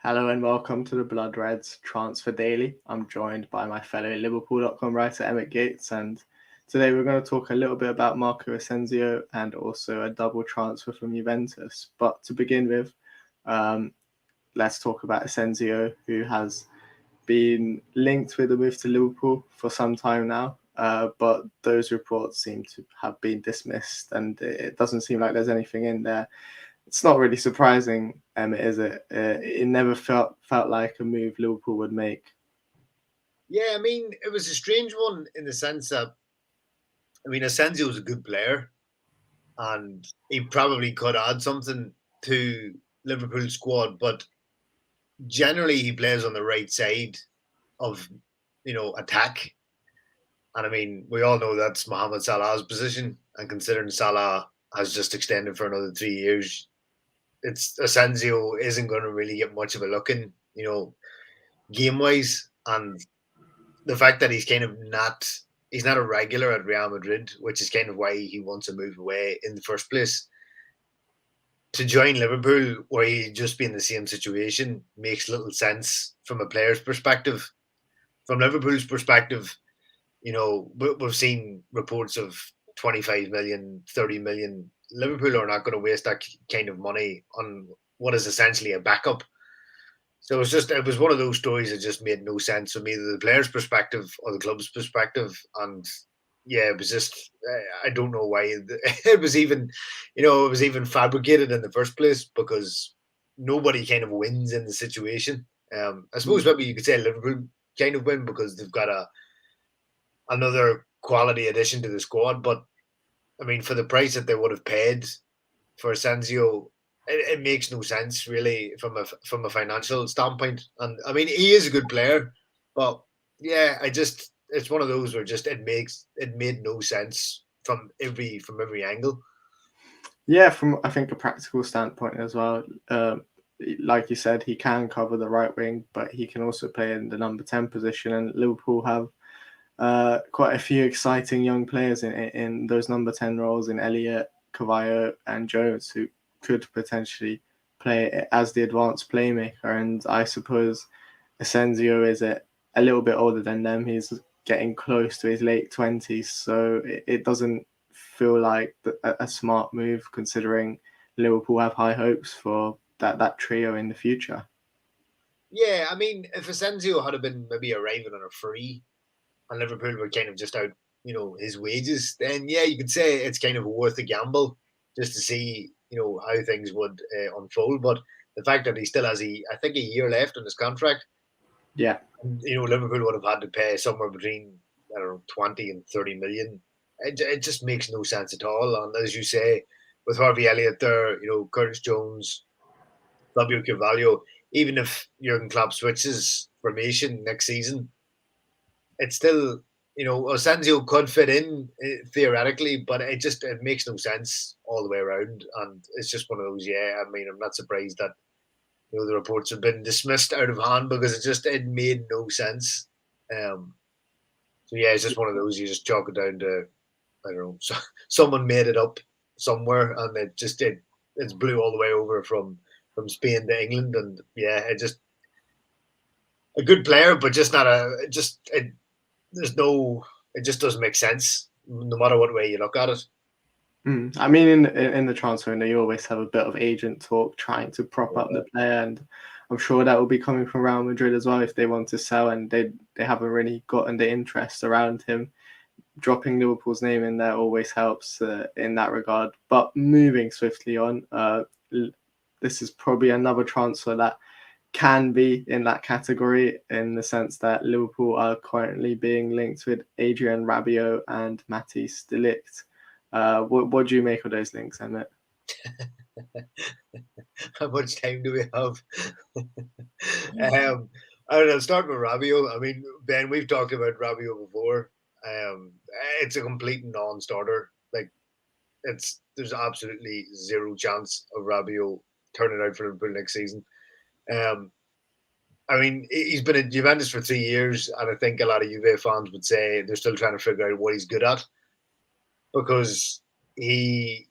Hello and welcome to the Blood Reds Transfer Daily. I'm joined by my fellow Liverpool.com writer Emmet Gates, and today we're going to talk a little bit about Marco Asensio and also a double transfer from Juventus. But to begin with, let's talk about Asensio, who has been linked with a move to Liverpool for some time now. But those reports seem to have been dismissed, and it doesn't seem like there's anything in there. It's not really surprising, is it? It never felt like a move Liverpool would make. Yeah, I mean, it was a strange one in the sense that, Asensio was a good player, and he probably could add something to Liverpool's squad, but generally he plays on the right side of, attack. And I mean, we all know that's Mohamed Salah's position, and considering Salah has just extended for another 3 years, it's Asensio isn't going to really get much of a look in, game wise, and the fact that he's not a regular at Real Madrid, which is kind of why he wants to move away in the first place. To join Liverpool, where he'd just be in the same situation, makes little sense from a player's perspective. From Liverpool's perspective, we've seen reports of 25 million, 30 million. Liverpool are not going to waste that kind of money on what is essentially a backup. So it was one of those stories that just made no sense from either the player's perspective or the club's perspective. And yeah, it was just, I don't know why it was even, it was even fabricated in the first place, because nobody kind of wins in the situation. I suppose maybe you could say Liverpool kind of win because they've got another quality addition to the squad. But I mean, for the price that they would have paid for Asensio, it makes no sense really from a financial standpoint. And I mean, he is a good player, but yeah, it's one of those where just it made no sense from every angle. Yeah, from I think a practical standpoint as well. Like you said, he can cover the right wing, but he can also play in the number 10 position. And Liverpool have quite a few exciting young players in those number 10 roles in Elliott, Cavallo, and Jones, who could potentially play as the advanced playmaker. And I suppose Asensio is a little bit older than them. He's getting close to his late 20s, so it doesn't feel like a smart move considering Liverpool have high hopes for that trio in the future. Yeah, I mean, if Asensio had been maybe arriving on a free and Liverpool were kind of just out, his wages, then yeah, you could say it's kind of worth a gamble just to see, how things would unfold. But the fact that he still has I think a year left on his contract, Yeah. Liverpool would have had to pay somewhere between, I don't know, 20 and 30 million. It just makes no sense at all. And as you say, with Harvey Elliott there, Curtis Jones, Fabio Carvalho, even if Jurgen Klopp switches formation next season, it's still, Asensio could fit in theoretically, but it makes no sense all the way around. And it's just one of those, yeah, I mean, I'm not surprised that the reports have been dismissed out of hand because it made no sense. Um, so yeah, it's just one of those you just chalk it down to, I don't know, someone made it up somewhere, and it's blew all the way over from Spain to England, and yeah, it just a good player, but just not there's no, it just doesn't make sense no matter what way you look at it. I mean, in the transfer window, you always have a bit of agent talk trying to prop up the player, and I'm sure that will be coming from Real Madrid as well if they want to sell, and they haven't really gotten the interest around him. Dropping Liverpool's name in there always helps in that regard. But moving swiftly on, this is probably another transfer that can be in that category in the sense that Liverpool are currently being linked with Adrien Rabiot and Matthijs De Ligt. What do you make of those links, Emmett? How much time do we have? I don't know. Start with Rabiot. I mean, Ben, we've talked about Rabiot before. Um, it's a complete non-starter. Like, there's absolutely zero chance of Rabiot turning out for Liverpool next season. Um, I mean, he's been at Juventus for 3 years, and I think a lot of Juve fans would say they're still trying to figure out what he's good at, because if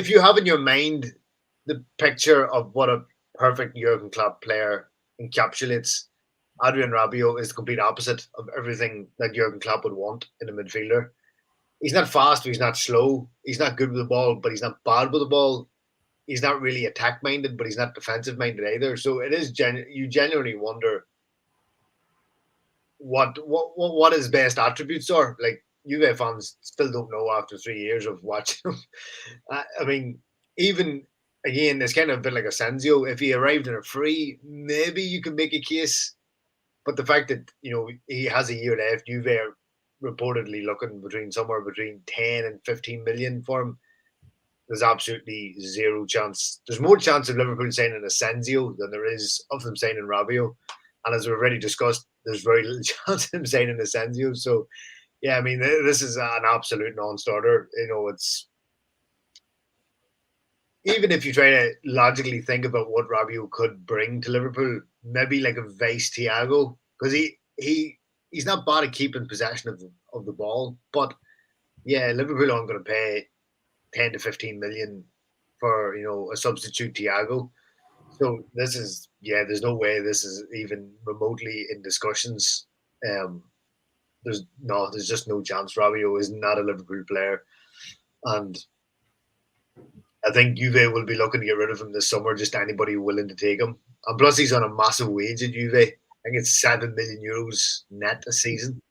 you have in your mind the picture of what perfect Jurgen Klopp player encapsulates. Adrien Rabiot is the complete opposite of everything that Jurgen Klopp would want in a midfielder. He's not fast, but he's not slow. He's not good with the ball, but he's not bad with the ball. He's not really attack minded, but he's not defensive minded either. So it is you genuinely wonder what his best attributes are. Like Juve fans still don't know after 3 years of watching him. I mean, even again, it's kind of a bit like Asensio. If he arrived in a free, maybe you can make a case. But the fact that he has a year left, Juve are reportedly looking somewhere between 10 and 15 million for him. There's absolutely zero chance. There's more chance of Liverpool signing Asensio than there is of them signing Rabiot. And as we've already discussed, there's very little chance of him signing Asensio. So, yeah, I mean, this is an absolute non-starter. It's even if you try to logically think about what Rabiot could bring to Liverpool, maybe like a vice Thiago, because he's not bad at keeping possession of the ball. But yeah, Liverpool aren't going to pay 10 to 15 million for a substitute Thiago. So there's no way this is even remotely in discussions. There's just no chance. Rabiot is not a Liverpool player, and I think Juve will be looking to get rid of him this summer. Just anybody willing to take him, and plus he's on a massive wage at Juve. I think it's 7 million euros net a season.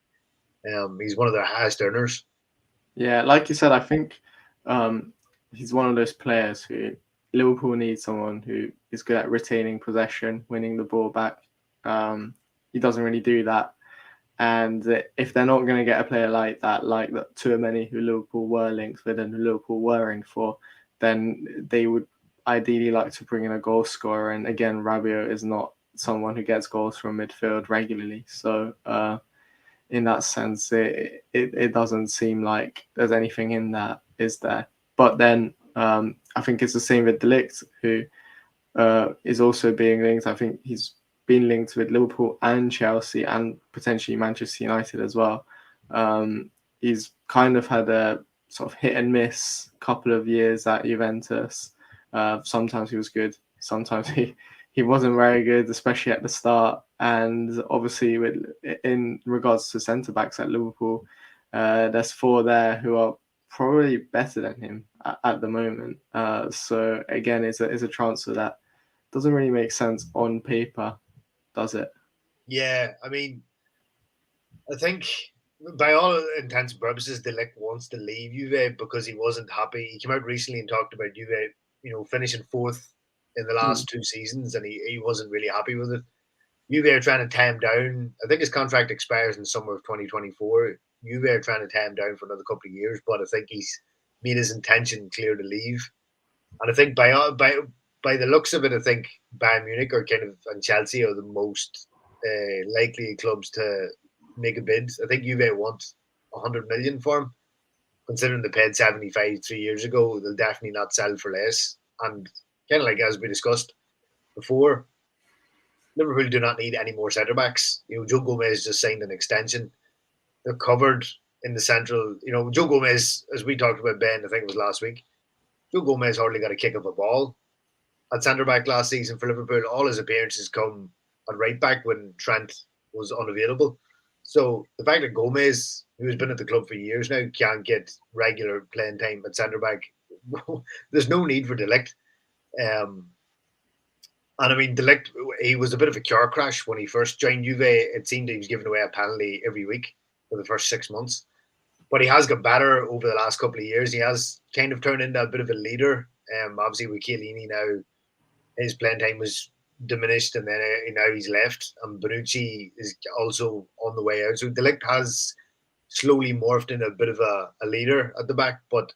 He's one of their highest earners. Yeah, like you said, I think he's one of those players who Liverpool needs someone who is good at retaining possession, winning the ball back. He doesn't really do that. And if they're not going to get a player like that Tchouaméni, who Liverpool were linked with and who Liverpool were in for, then they would ideally like to bring in a goal scorer. And again, Rabiot is not someone who gets goals from midfield regularly. So in that sense, it doesn't seem like there's anything in that, is there? But then I think it's the same with De Ligt, who is also being linked. I think he's been linked with Liverpool and Chelsea and potentially Manchester United as well. He's kind of had a sort of hit and miss couple of years at Juventus. Sometimes he was good, sometimes he wasn't very good, especially at the start. And obviously, in regards to centre backs at Liverpool, there's 4 there who are probably better than him at the moment. So again, it's a transfer that doesn't really make sense on paper, does it? Yeah, I mean, I think by all intents and purposes, De Ligt wants to leave Juve because he wasn't happy. He came out recently and talked about Juve, finishing 4th in the last 2 seasons, and he wasn't really happy with it. Juve are trying to tie him down. I think his contract expires in the summer of 2024. Juve are trying to tie him down for another couple of years, but I think he's made his intention clear to leave. And I think by the looks of it, I think Bayern Munich and Chelsea are the most likely clubs to make a bid. I think Juve want 100 million for him. Considering they paid 75 3 years ago, they'll definitely not sell for less. And kind of like as we discussed before, Liverpool do not need any more centre backs. Joe Gomez just signed an extension. They're covered in the central. Joe Gomez, as we talked about, Ben, I think it was last week, Joe Gomez hardly got a kick of a ball at centre back last season for Liverpool. All his appearances come at right back when Trent was unavailable. So the fact that Gomez, who's been at the club for years now, can't get regular playing time at centre back, there's no need for De Ligt. And I mean, De Ligt, he was a bit of a car crash when he first joined Juve. It seemed he was giving away a penalty every week for the first 6 months. But he has got better over the last couple of years. He has kind of turned into a bit of a leader. Obviously, with Chiellini now, his playing time was diminished, and then now he's left. And Bonucci is also on the way out. So De Ligt has slowly morphed into a bit of a leader at the back. But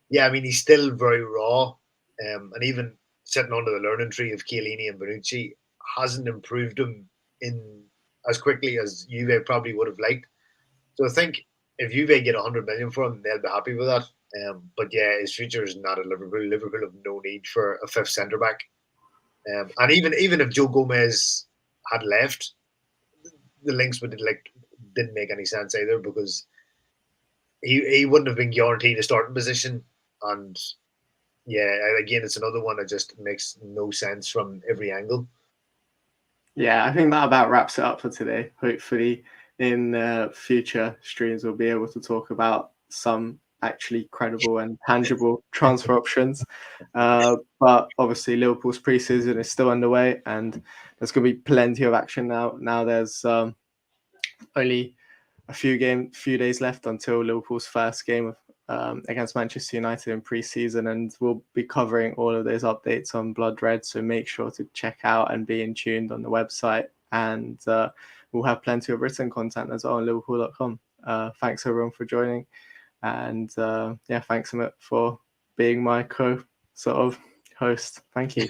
yeah, I mean, he's still very raw. And even sitting under the learning tree of Chiellini and Bonucci hasn't improved him in as quickly as Juve probably would have liked. So I think if Juve get 100 million for him, they'll be happy with that. But yeah, his future is not at Liverpool. Liverpool have no need for a 5th centre back. And even if Joe Gomez had left, the links with it didn't make any sense either, because he wouldn't have been guaranteed a starting position, and yeah, again, it's another one that just makes no sense from every angle. Yeah, I think that about wraps it up for today. Hopefully, in future streams, we'll be able to talk about some actually credible and tangible transfer options. But obviously, Liverpool's preseason is still underway, and there's going to be plenty of action now. Now there's only a few days left until Liverpool's first game against Manchester United in pre-season, and we'll be covering all of those updates on Blood Red. So make sure to check out and be in tuned on the website, and we'll have plenty of written content as well on Liverpool.com. Thanks everyone for joining, and yeah, thanks Emmet for being my co-host. Thank you.